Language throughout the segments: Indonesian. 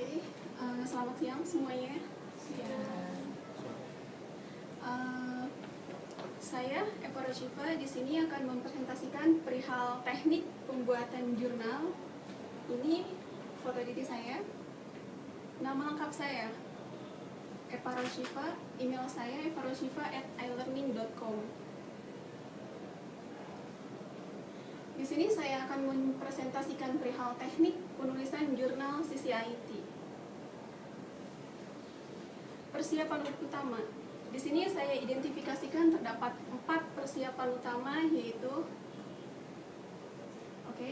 Oke, selamat siang semuanya. Saya Eva Roshiva di sini akan mempresentasikan perihal teknik pembuatan jurnal. Ini foto diri saya. Nama lengkap saya Eva Roshiva, email saya evaroshiva@ilearning.com. Di sini saya akan mempresentasikan perihal teknik penulisan jurnal CCIT. Persiapan utama. Di sini saya identifikasikan terdapat 4 persiapan utama, yaitu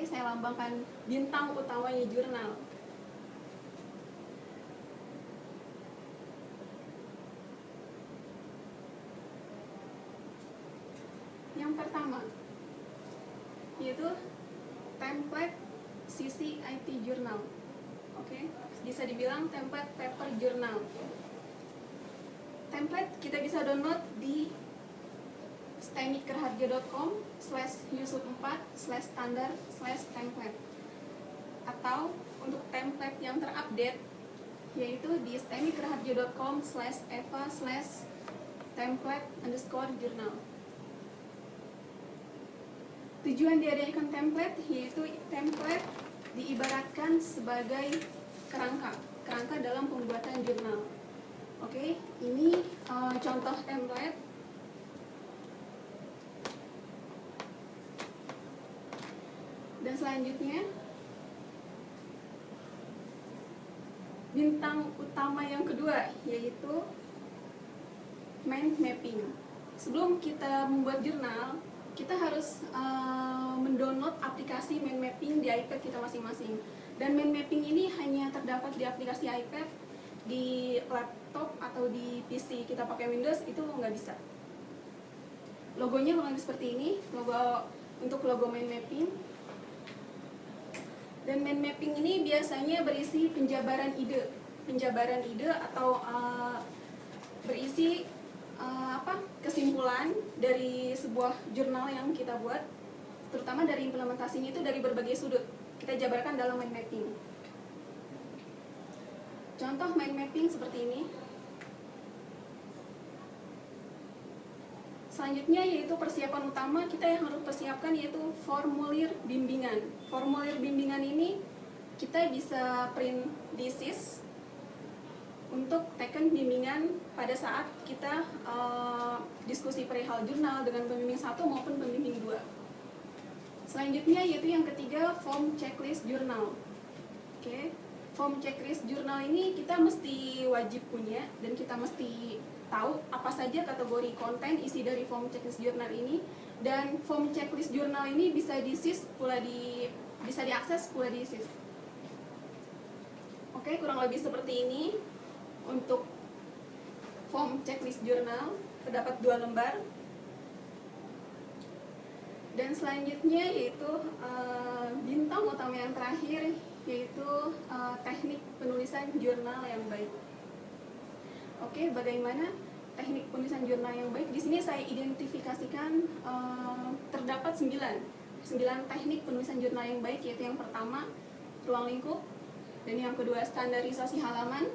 saya lambangkan bintang utamanya jurnal. Yang pertama yaitu template CCIT Journal. Bisa dibilang template paper journal. Template kita bisa download di stemikerharja.com/yusuf4/standard/template, atau untuk template yang terupdate yaitu di stemikerharja.com/eva/template_journal. Tujuan diadakan template yaitu template diibaratkan sebagai kerangka dalam pembuatan jurnal. Ini contoh template. Dan selanjutnya, bintang utama yang kedua yaitu mind mapping. Sebelum kita membuat jurnal, kita harus mendownload aplikasi mind mapping di iPad kita masing-masing. Dan mind mapping ini hanya terdapat di aplikasi iPad. Di laptop atau di PC kita pakai Windows itu nggak bisa. Logonya kurang lebih seperti ini, untuk logo mind mapping. Dan mind mapping ini biasanya berisi penjabaran ide atau berisi kesimpulan dari sebuah jurnal yang kita buat, terutama dari implementasinya itu dari berbagai sudut kita jabarkan dalam mind mapping. Contoh mind mapping seperti ini. Selanjutnya yaitu persiapan utama kita yang harus persiapkan yaitu formulir bimbingan. Formulir bimbingan ini kita bisa print di SIS untuk taken bimbingan pada saat kita diskusi perihal jurnal dengan pembimbing 1 maupun pembimbing 2. Selanjutnya yaitu yang ketiga, form checklist jurnal. Form checklist jurnal ini kita mesti wajib punya, dan kita mesti tahu apa saja kategori konten isi dari form checklist jurnal ini. Dan form checklist jurnal ini bisa diakses pula di SIS. Kurang lebih seperti ini untuk form checklist jurnal, terdapat 2 lembar. Dan selanjutnya yaitu bintang utama yang terakhir, yaitu teknik penulisan jurnal yang baik. Bagaimana teknik penulisan jurnal yang baik? Di sini saya identifikasikan terdapat 9 teknik penulisan jurnal yang baik, yaitu yang pertama ruang lingkup, dan yang kedua standarisasi halaman,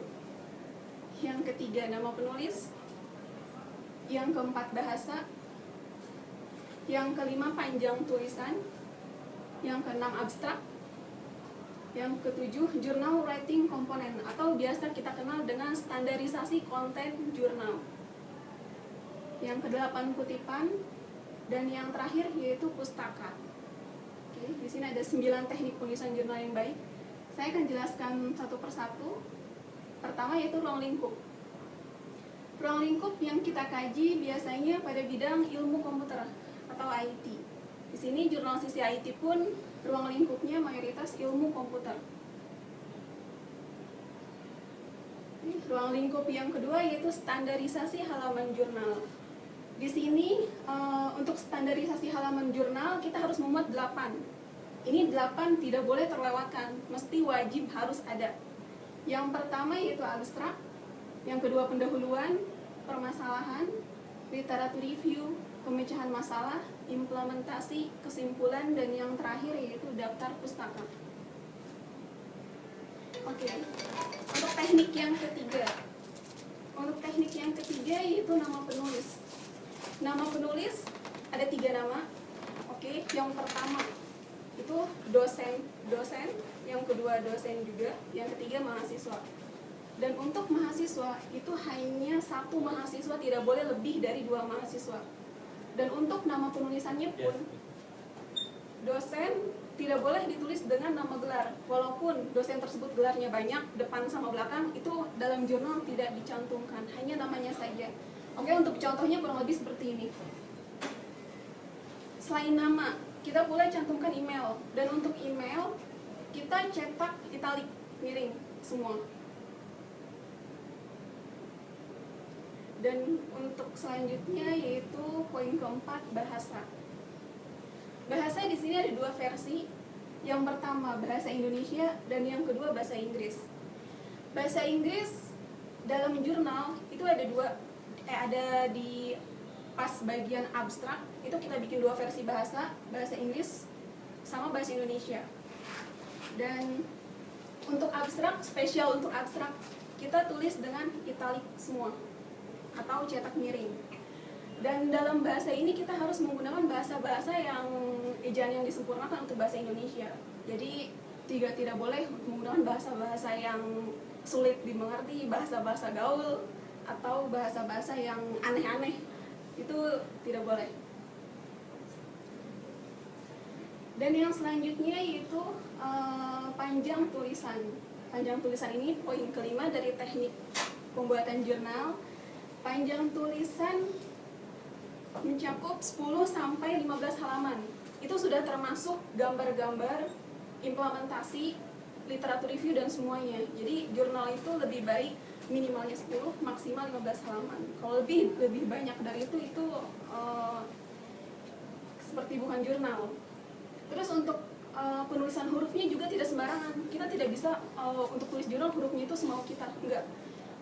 yang ketiga nama penulis, yang keempat bahasa, yang kelima panjang tulisan, yang keenam abstrak, yang ketujuh journal writing component atau biasa kita kenal dengan standarisasi konten jurnal, yang kedelapan kutipan, dan yang terakhir yaitu pustaka. Di sini ada 9 teknik penulisan jurnal yang baik. Saya akan jelaskan satu persatu. Pertama yaitu ruang lingkup. Ruang lingkup yang kita kaji biasanya pada bidang ilmu komputer atau IT. Di sini jurnal CCIT pun ruang lingkupnya mayoritas ilmu komputer. Ruang lingkup yang kedua yaitu standarisasi halaman jurnal. Di sini untuk standarisasi halaman jurnal kita harus memuat 8. Ini 8 tidak boleh terlewatkan, mesti wajib harus ada. Yang pertama yaitu abstrak, yang kedua pendahuluan, permasalahan, literatur review, pemecahan masalah, implementasi, kesimpulan, dan yang terakhir yaitu daftar pustaka. Oke. Untuk teknik yang ketiga. Untuk teknik yang ketiga yaitu nama penulis. Nama penulis ada 3 nama. Oke, yang pertama itu dosen, yang kedua dosen juga, yang ketiga mahasiswa. Dan untuk mahasiswa itu hanya 1 mahasiswa, tidak boleh lebih dari 2 mahasiswa. Dan untuk nama penulisannya pun dosen tidak boleh ditulis dengan nama gelar, walaupun dosen tersebut gelarnya banyak, depan sama belakang, itu dalam jurnal tidak dicantumkan, hanya namanya saja. Oke, untuk contohnya kurang lebih seperti ini. Selain nama, kita boleh cantumkan email, dan untuk email kita cetak italik miring semua. Dan untuk selanjutnya yaitu poin keempat, bahasa. Bahasa di sini ada 2 versi. Yang pertama bahasa Indonesia dan yang kedua bahasa Inggris. Bahasa Inggris dalam jurnal itu ada 2, ada di pas bagian abstrak itu kita bikin 2 versi bahasa Inggris sama bahasa Indonesia. Dan untuk abstrak, spesial untuk abstrak, kita tulis dengan italik semua atau cetak miring. Dan dalam bahasa ini kita harus menggunakan bahasa-bahasa yang ejaan yang disempurnakan untuk bahasa Indonesia. Jadi tidak boleh menggunakan bahasa-bahasa yang sulit dimengerti, bahasa-bahasa gaul atau bahasa-bahasa yang aneh-aneh. Itu tidak boleh. Dan yang selanjutnya yaitu panjang tulisan. Panjang tulisan ini poin kelima dari teknik pembuatan jurnal. Panjang tulisan mencakup 10 sampai 15 halaman. Itu sudah termasuk gambar-gambar, implementasi, literatur review dan semuanya. Jadi jurnal itu lebih baik minimalnya 10, maksimal 15 halaman. Kalau lebih banyak dari itu seperti bukan jurnal. Terus untuk penulisan hurufnya juga tidak sembarangan. Kita tidak bisa untuk tulis jurnal hurufnya itu semau kita, enggak.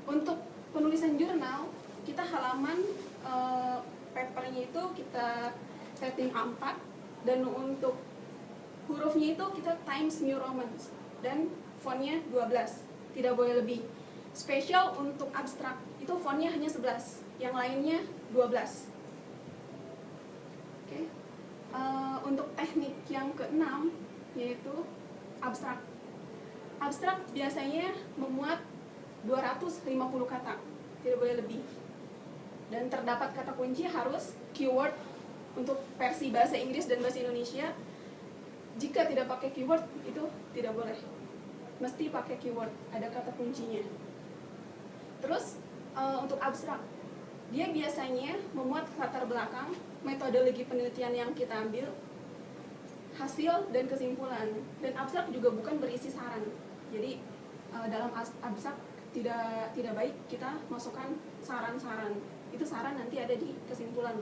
Untuk penulisan jurnal kita halaman papernya itu kita setting A4, dan untuk hurufnya itu kita Times New Roman dan fontnya 12, tidak boleh lebih. Spesial untuk abstrak itu fontnya hanya 11, yang lainnya 12. Oke. Untuk teknik yang keenam yaitu abstrak. Abstrak biasanya memuat 250 kata, tidak boleh lebih. Dan terdapat kata kunci harus keyword untuk versi bahasa Inggris dan bahasa Indonesia. Jika tidak pakai keyword itu tidak boleh. Mesti pakai keyword, ada kata kuncinya. Terus untuk abstrak, dia biasanya memuat latar belakang, metodologi penelitian yang kita ambil, hasil dan kesimpulan. Dan abstrak juga bukan berisi saran. Jadi dalam abstrak tidak baik kita masukkan saran-saran. Itu saran nanti ada di kesimpulan.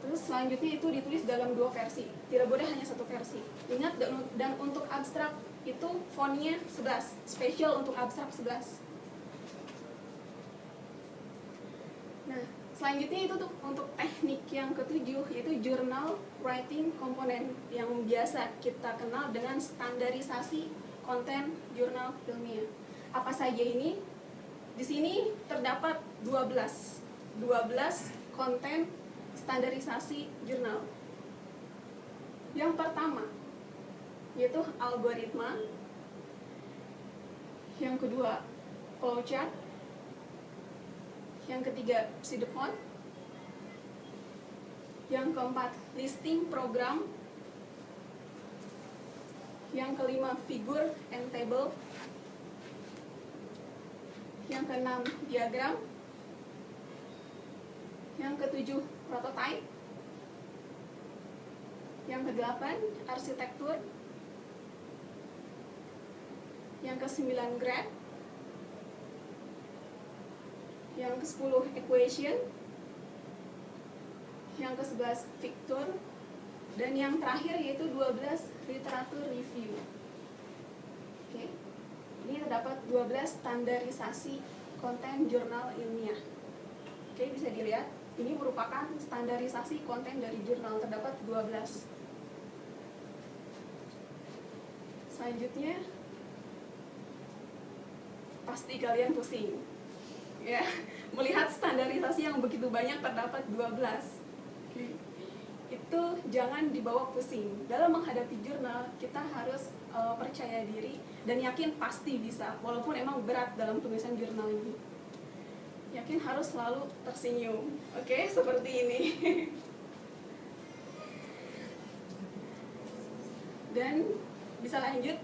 Terus selanjutnya itu ditulis dalam 2 versi, tidak boleh hanya 1 versi. Ingat, dan untuk abstrak itu fontnya 11, spesial untuk abstrak 11. Nah, selanjutnya itu untuk teknik yang ketujuh yaitu journal writing component, yang biasa kita kenal dengan standarisasi konten jurnal ilmiah. Apa saja ini? Di sini terdapat 12 konten standarisasi jurnal. Yang pertama yaitu algoritma, yang kedua flowchart, yang ketiga pseudocode, yang keempat listing program, yang kelima figure and table, yang keenam diagram, yang ketujuh prototype, yang kedelapan arsitektur, yang ke-9 graph, yang ke-10 equation, yang ke-11 picture, dan yang terakhir yaitu 12 literatur review. Oke. Ini terdapat 12 standarisasi konten jurnal ilmiah. Oke, bisa dilihat. Ini merupakan standarisasi konten dari jurnal, terdapat 12. Selanjutnya pasti kalian pusing ya, melihat standarisasi yang begitu banyak terdapat 12. Itu jangan dibawa pusing. Dalam menghadapi jurnal kita harus percaya diri dan yakin pasti bisa, walaupun emang berat dalam tulisan jurnal ini. Yakin harus selalu tersenyum, oke? Seperti ini. Dan bisa lanjut.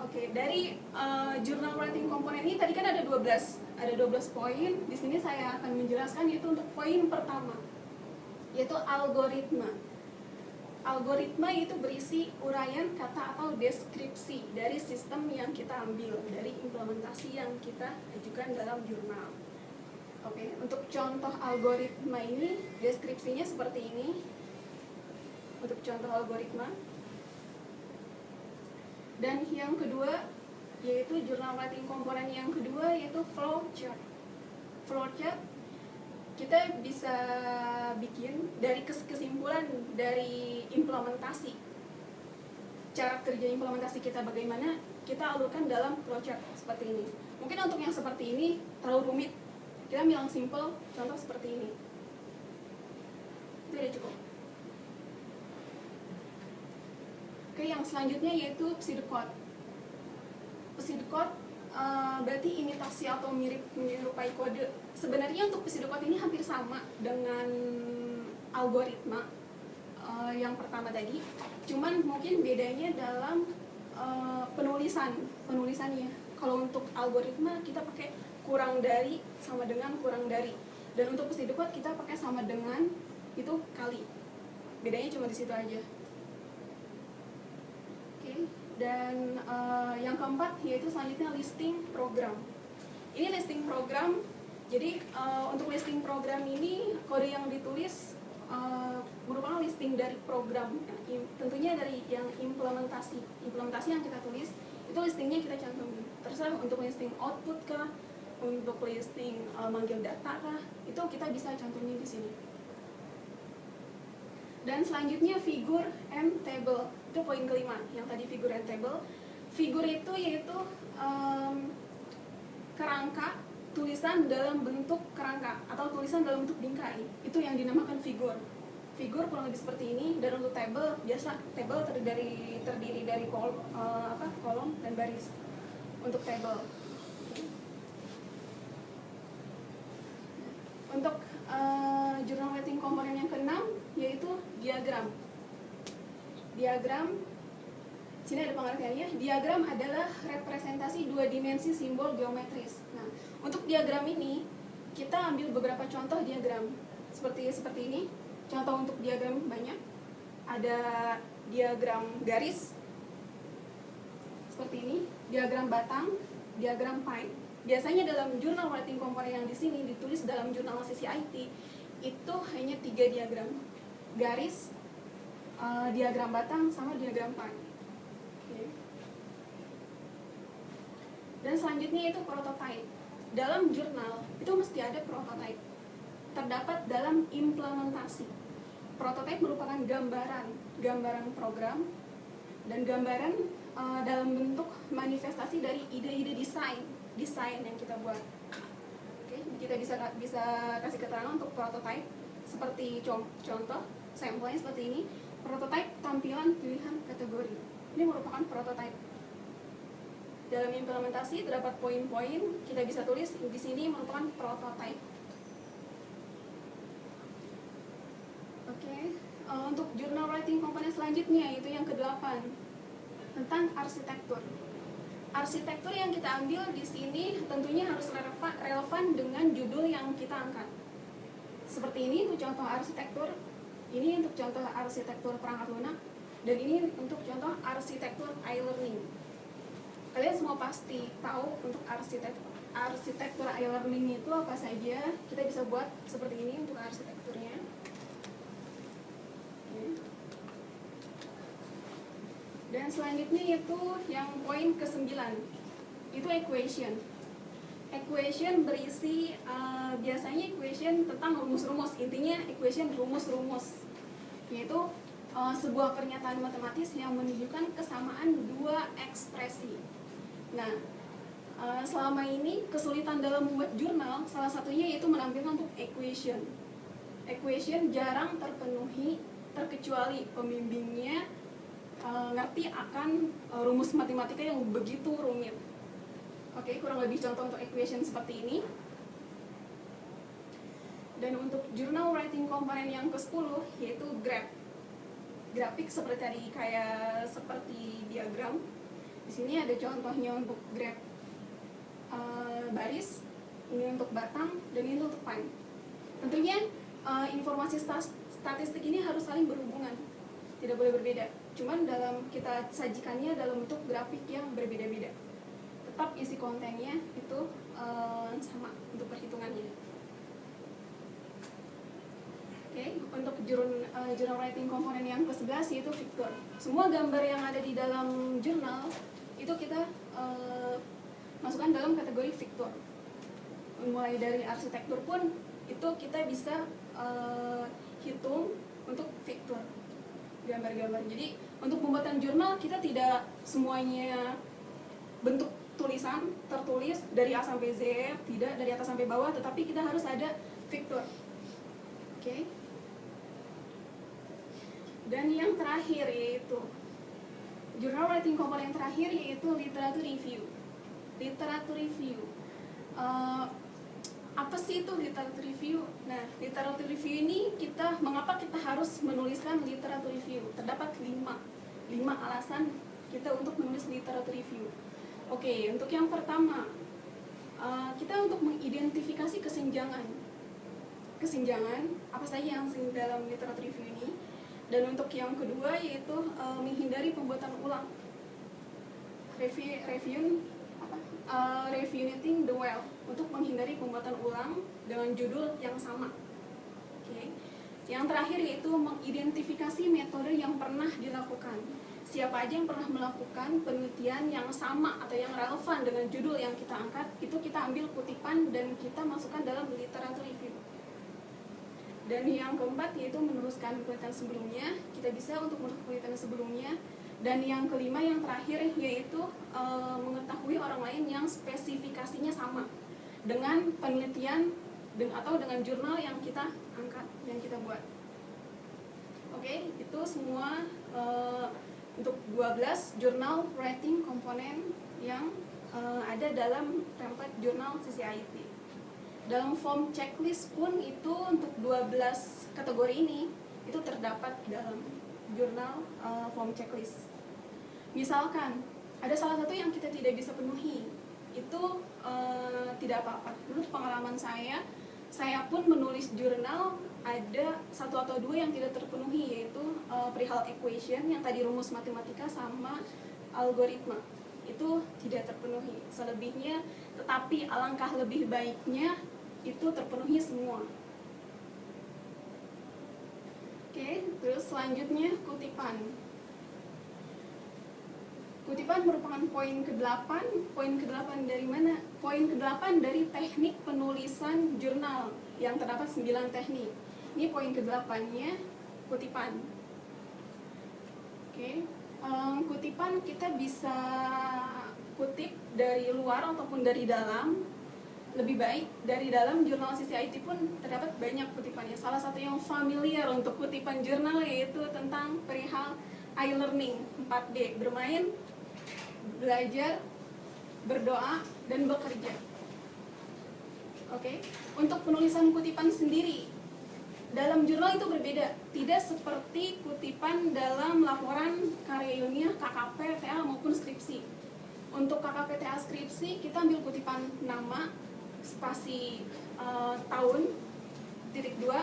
Oke, dari journal writing komponen ini tadi kan ada 12 poin. Di sini saya akan menjelaskan itu untuk poin pertama, yaitu algoritma. Algoritma itu berisi uraian kata atau deskripsi dari sistem yang kita ambil, dari implementasi yang kita ajukan dalam jurnal. Oke, untuk contoh algoritma ini, deskripsinya seperti ini. Untuk contoh algoritma. Dan yang kedua, yaitu journal writing komponen yang kedua, yaitu flowchart. Flowchart kita bisa bikin dari kesimpulan dari implementasi, cara kerja implementasi kita bagaimana, kita alurkan dalam flowchart seperti ini. Mungkin untuk yang seperti ini terlalu rumit, kita bilang simple, contoh seperti ini. Itu udah cukup. Oke, yang selanjutnya yaitu pseudocode. Pseudocode berarti imitasi atau menyerupai kode. Sebenarnya untuk pseudocode ini hampir sama dengan algoritma yang pertama tadi, cuman mungkin bedanya dalam penulisannya. Kalau untuk algoritma kita pakai kurang dari sama dengan kurang dari, dan untuk pseudocode kita pakai sama dengan itu kali. Bedanya cuma di situ aja. Oke. Dan yang keempat yaitu selanjutnya listing program. Ini listing program. Jadi untuk listing program ini kode yang ditulis merupakan listing dari program. Tentunya dari yang implementasi yang kita tulis itu listingnya kita cantumin. Terserah untuk listing output kah, untuk listing manggil data kah, itu kita bisa cantumin di sini. Dan selanjutnya figure and table, itu poin kelima yang tadi figure and table. Figure itu yaitu kerangka tulisan dalam bentuk kerangka atau tulisan dalam bentuk bingkai, itu yang dinamakan figure. Figure kurang lebih seperti ini. Dan untuk table, biasa table terdiri dari kolom dan baris untuk table. Untuk journal writing komponen yang keenam yaitu diagram. Diagram, sini ada pengertiannya. Diagram adalah representasi dua dimensi simbol geometris. Nah, untuk diagram ini kita ambil beberapa contoh diagram seperti ini. Contoh untuk diagram banyak. Ada diagram garis seperti ini, diagram batang, diagram pie. Biasanya dalam jurnal writing komponen yang di sini ditulis dalam jurnal sisi IT itu hanya 3 diagram, garis, diagram batang, sama diagram pie. Okay. Dan selanjutnya itu prototype. Dalam jurnal itu mesti ada prototype. Terdapat dalam implementasi. Prototype merupakan gambaran program dan gambaran dalam bentuk manifestasi dari ide-ide desain yang kita buat. Oke, kita bisa kasih keterangan untuk prototype seperti contoh sampelnya seperti ini. Prototype tampilan pilihan kategori. Ini merupakan prototype. Dalam implementasi terdapat poin-poin, kita bisa tulis di sini merupakan prototype. Oke, untuk journal writing komponen selanjutnya yaitu yang ke-8 tentang arsitektur. Arsitektur yang kita ambil di sini tentunya harus relevan dengan judul yang kita angkat. Seperti ini untuk contoh arsitektur, ini untuk contoh arsitektur perangkat lunak, dan ini untuk contoh arsitektur e-learning. Kalian semua pasti tahu untuk arsitektur e-learning itu apa saja. Kita bisa buat seperti ini untuk arsitekturnya. Dan selanjutnya itu yang poin ke-9, itu equation. Equation berisi biasanya equation tentang rumus-rumus. Intinya equation rumus-rumus, yaitu sebuah pernyataan matematis yang menunjukkan kesamaan dua ekspresi. Nah, Selama ini kesulitan dalam membuat jurnal salah satunya yaitu menampilkan untuk equation. Equation jarang terpenuhi terkecuali pembimbingnya ngerti akan rumus matematika yang begitu rumit. Oke, kurang lebih contoh untuk equation seperti ini. Dan untuk journal writing komponen yang ke-10 yaitu graph. Grafik seperti tadi, kayak seperti diagram. Di sini ada contohnya untuk graph baris, ini untuk batang, dan ini untuk pan. Tentunya informasi statistik ini harus saling berhubungan, tidak boleh berbeda. Cuman dalam kita sajikannya dalam bentuk grafik yang berbeda-beda. Tetap isi kontennya itu sama untuk perhitungannya. Oke, untuk journal writing komponen yang ke-11 yaitu vektor. Semua gambar yang ada di dalam jurnal itu kita masukkan dalam kategori vektor. Mulai dari arsitektur pun itu kita bisa hitung untuk vektor gambar-gambar. Jadi untuk pembuatan jurnal kita tidak semuanya bentuk tulisan tertulis dari A sampai Z, tidak dari atas sampai bawah, tetapi kita harus ada vektor. Oke. Dan yang terakhir yaitu journal writing komponen yang terakhir yaitu literatur review. Literatur review. Apa sih itu literatur review? Nah, literatur review ini mengapa kita harus menuliskan literatur review? Terdapat 5 alasan kita untuk menulis literatur review. Oke, untuk yang pertama, kita untuk mengidentifikasi kesenjangan apa saja yang dalam literatur review ini. Dan untuk yang kedua yaitu menghindari pembuatan ulang. Reviewing the well, untuk menghindari pembuatan ulang dengan judul yang sama. Oke. Yang terakhir yaitu mengidentifikasi metode yang pernah dilakukan. Siapa aja yang pernah melakukan penelitian yang sama atau yang relevan dengan judul yang kita angkat, itu kita ambil kutipan dan kita masukkan dalam literatur review. Dan yang keempat yaitu meneruskan penelitian sebelumnya, kita bisa untuk meneruskan penelitian sebelumnya. Dan yang kelima, yang terakhir yaitu mengetahui orang lain yang spesifikasinya sama dengan penelitian atau dengan jurnal yang kita angkat, yang kita buat. Oke, itu semua untuk 12 jurnal writing komponen yang ada dalam template jurnal CCIT. Dalam form checklist pun itu untuk 12 kategori ini itu terdapat dalam jurnal form checklist. Misalkan ada salah satu yang kita tidak bisa penuhi, itu tidak apa-apa. Menurut pengalaman saya pun menulis jurnal ada 1 atau 2 yang tidak terpenuhi, yaitu perihal equation yang tadi rumus matematika sama algoritma itu tidak terpenuhi. Selebihnya, tetapi alangkah lebih baiknya itu terpenuhi semua. Oke, terus selanjutnya kutipan. Kutipan merupakan poin ke-8. Poin ke-8 dari mana? Poin ke-8 dari teknik penulisan jurnal yang terdapat 9 teknik. Ini poin ke-8-nya kutipan. Oke. Kutipan kita bisa kutip dari luar ataupun dari dalam. Lebih baik dari dalam jurnal CCIT pun terdapat banyak kutipannya. Salah satu yang familiar untuk kutipan jurnal yaitu tentang perihal e-learning 4D, bermain, belajar, berdoa, dan bekerja. Oke. Untuk penulisan kutipan sendiri dalam jurnal itu berbeda, tidak seperti kutipan dalam laporan karya ilmiah, KKP, TA maupun skripsi. Untuk KKP, TA, skripsi kita ambil kutipan nama, spasi tahun, titik 2,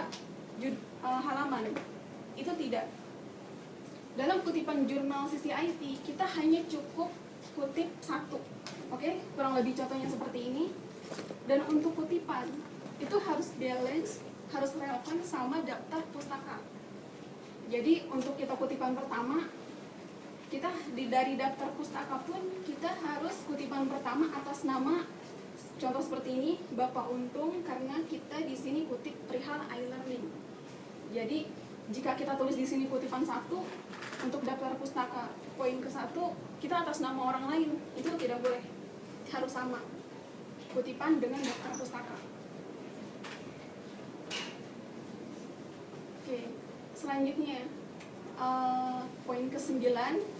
halaman. Itu tidak. Dalam kutipan jurnal CCIT kita hanya cukup kutip 1. Oke, kurang lebih contohnya seperti ini. Dan untuk kutipan itu harus balance, harus relevan sama daftar pustaka. Jadi untuk kita kutipan pertama, kita dari daftar pustaka pun kita harus kutipan pertama atas nama, contoh seperti ini, Bapak Untung, karena kita di sini kutip perihal e-learning. Jadi jika kita tulis di sini kutipan 1, untuk daftar pustaka poin ke-1 kita atas nama orang lain, itu tidak boleh. harus sama kutipan dengan daftar pustaka. Oke, selanjutnya poin ke-9,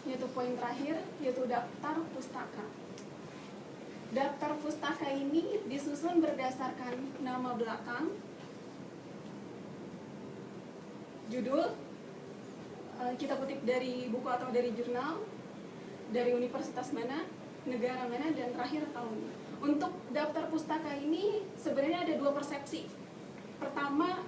yaitu poin terakhir, yaitu daftar pustaka. Daftar pustaka ini disusun berdasarkan nama belakang, judul, kita kutip dari buku atau dari jurnal, dari universitas mana, negara mana, dan terakhir tahun. Untuk daftar pustaka ini sebenarnya ada dua persepsi. Pertama,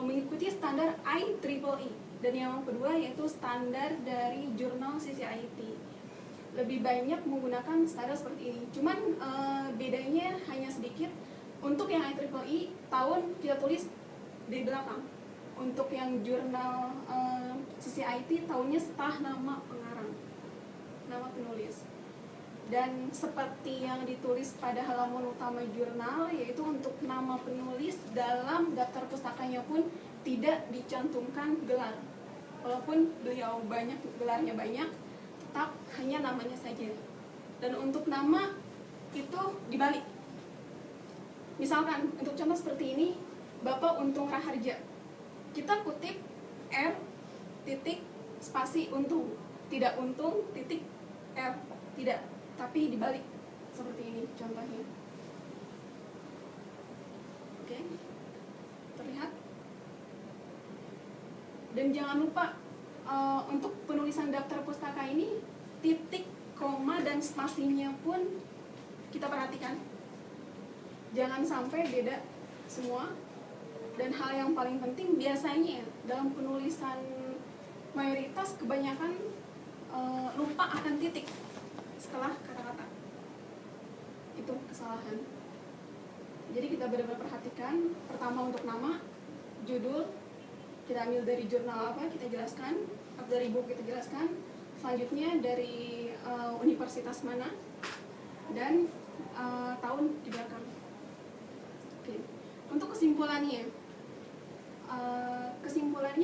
mengikuti standar IEEE, dan yang kedua yaitu standar dari jurnal CCIT. Lebih banyak menggunakan standar seperti ini. Cuman bedanya hanya sedikit. Untuk yang IEEE tahun kita tulis di belakang. Untuk yang jurnal CCIT tahunnya setelah nama pengarang, nama penulis. Dan seperti yang ditulis pada halaman utama jurnal, yaitu untuk nama penulis dalam daftar pustakanya pun tidak dicantumkan gelar. Walaupun beliau gelarnya banyak, tetap hanya namanya saja. Dan untuk nama itu dibalik. Misalkan untuk contoh seperti ini, Bapak Untung Raharja, kita kutip R titik spasi untung, tidak untung titik R, tidak, tapi dibalik seperti ini contohnya. Oke, terlihat. Dan jangan lupa untuk penulisan daftar pustaka ini titik, koma, dan spasinya pun kita perhatikan. Jangan sampai beda semua. Dan hal yang paling penting biasanya dalam penulisan mayoritas kebanyakan lupa akan titik setelah kata-kata. Itu kesalahan. Jadi kita benar-benar perhatikan. Pertama untuk nama, judul, kita ambil dari jurnal apa, kita jelaskan. Atau dari buku kita jelaskan. Selanjutnya dari universitas mana, dan tahun di belakang. Oke. Untuk kesimpulannya,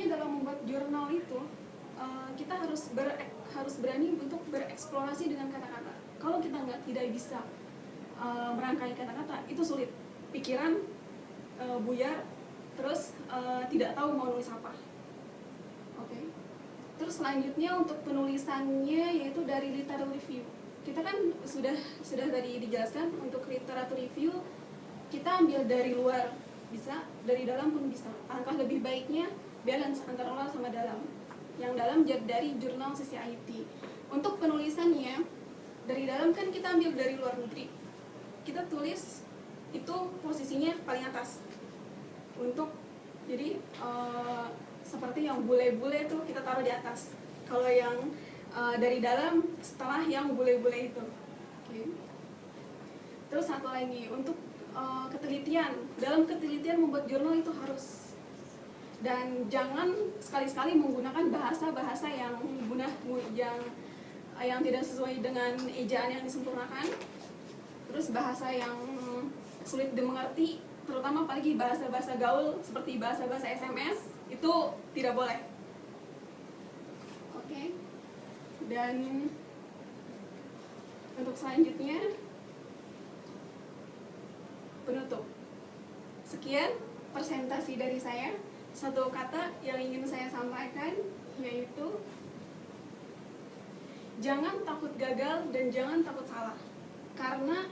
dalam membuat jurnal itu kita harus berani untuk bereksplorasi dengan kata-kata. Kalau kita tidak bisa merangkai kata-kata, itu sulit. Pikiran buyar, terus tidak tahu mau nulis apa. Oke. Terus selanjutnya untuk penulisannya yaitu dari literatur review. Kita kan sudah tadi dijelaskan, untuk literatur review kita ambil dari luar bisa, dari dalam pun bisa. Alangkah lebih baiknya balance antara luar sama dalam. Yang dalam dari jurnal CCIT. Untuk penulisannya dari dalam kan kita ambil dari luar negeri. Kita tulis itu posisinya paling atas. Untuk jadi seperti yang bule-bule itu kita taruh di atas. Kalau yang dari dalam setelah yang bule-bule itu. Oke. Terus satu lagi untuk ketelitian. Dalam ketelitian membuat jurnal itu harus, dan jangan sekali-sekali menggunakan bahasa-bahasa yang tidak sesuai dengan ejaan yang disempurnakan. Terus bahasa yang sulit dimengerti, terutama apalagi bahasa-bahasa gaul seperti bahasa-bahasa SMS, itu tidak boleh. Oke. Dan untuk selanjutnya penutup. Sekian presentasi dari saya. Satu kata yang ingin saya sampaikan yaitu jangan takut gagal dan jangan takut salah. Karena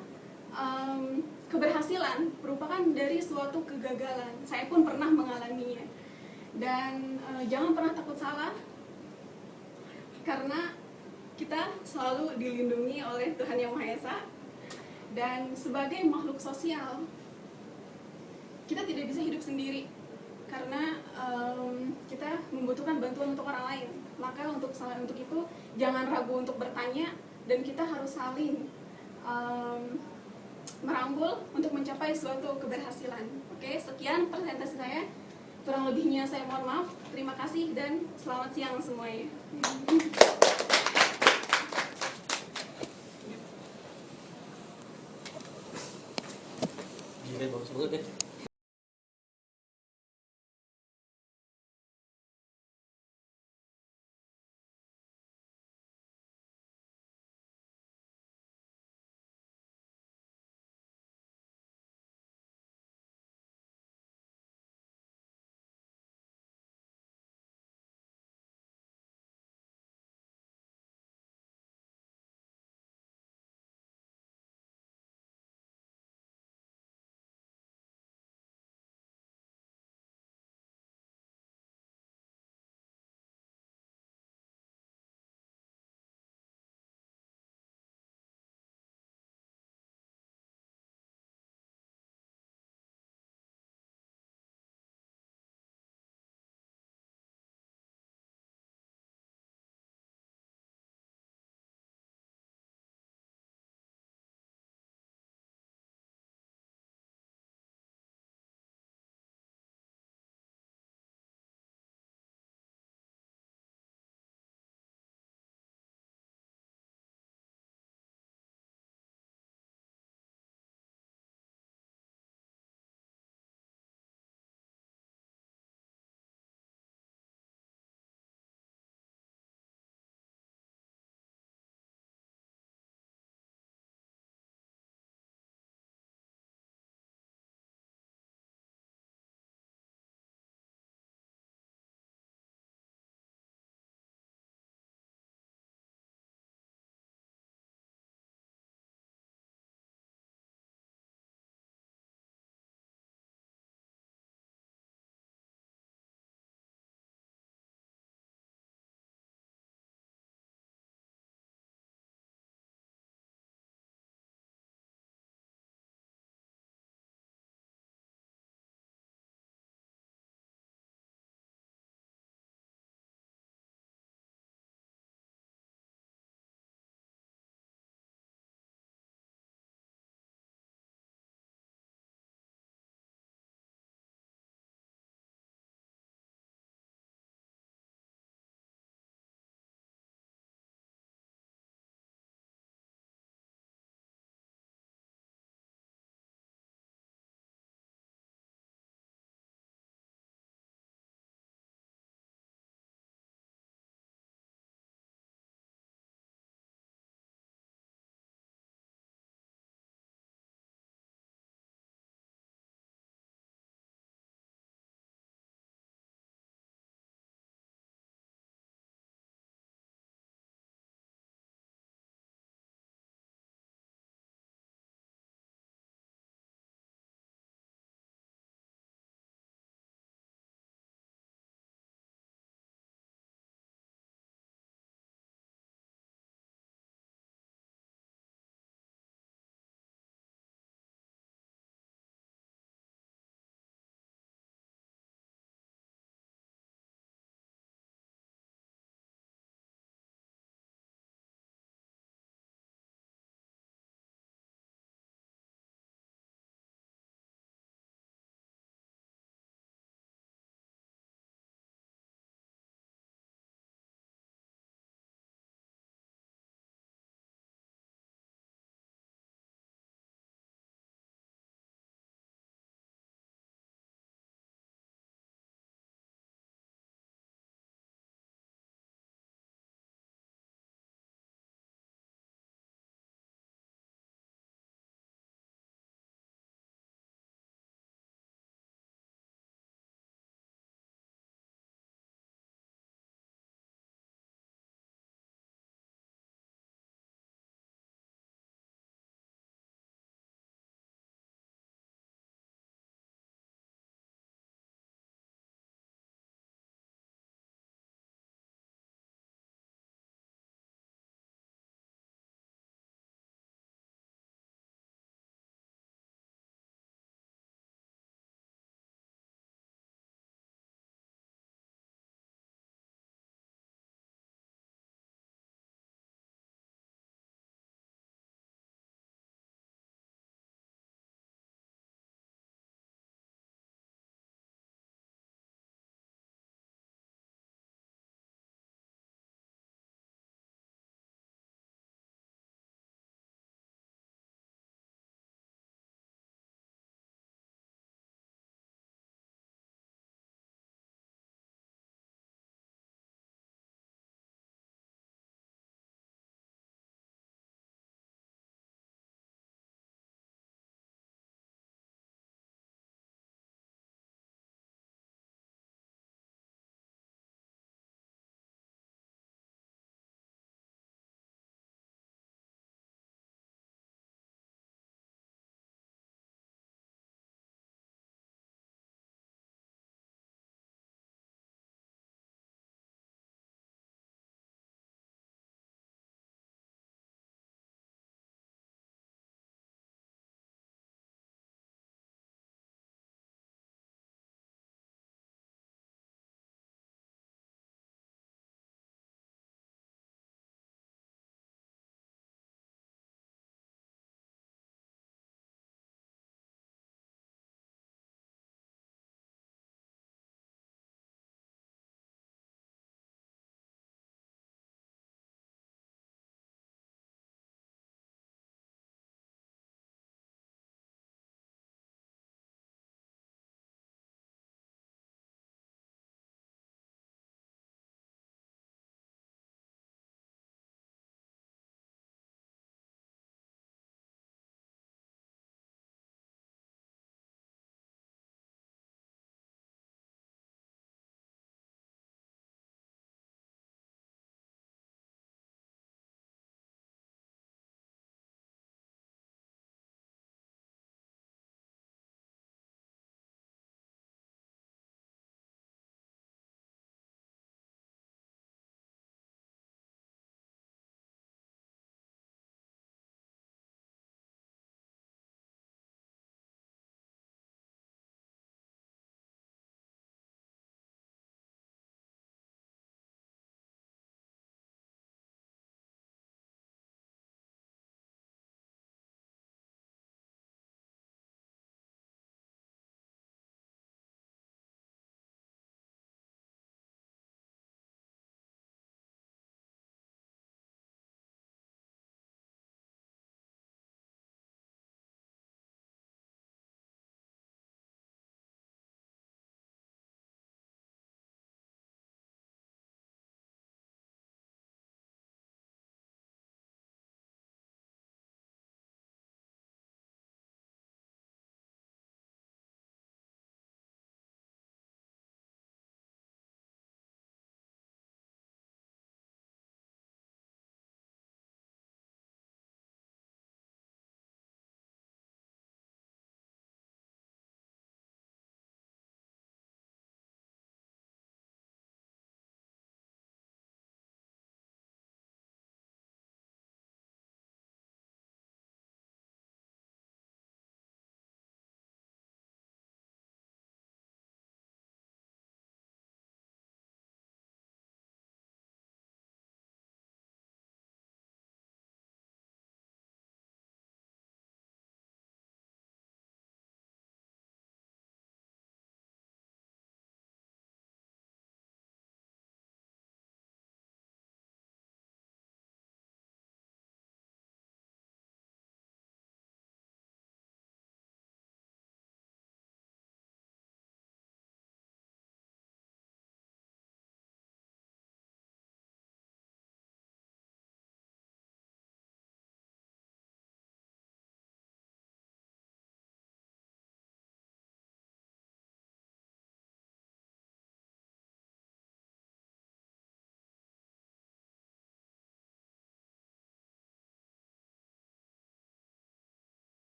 keberhasilan merupakan dari suatu kegagalan. Saya pun pernah mengalaminya. Dan jangan pernah takut salah, karena kita selalu dilindungi oleh Tuhan Yang Maha Esa. Dan sebagai makhluk sosial, kita tidak bisa hidup sendiri, karena kita membutuhkan bantuan untuk orang lain. Maka untuk itu jangan ragu untuk bertanya, dan kita harus saling merangkul untuk mencapai suatu keberhasilan. Oke, sekian presentasi saya. Kurang lebihnya saya mohon maaf. Terima kasih dan selamat siang semuanya. Bagus banget ya.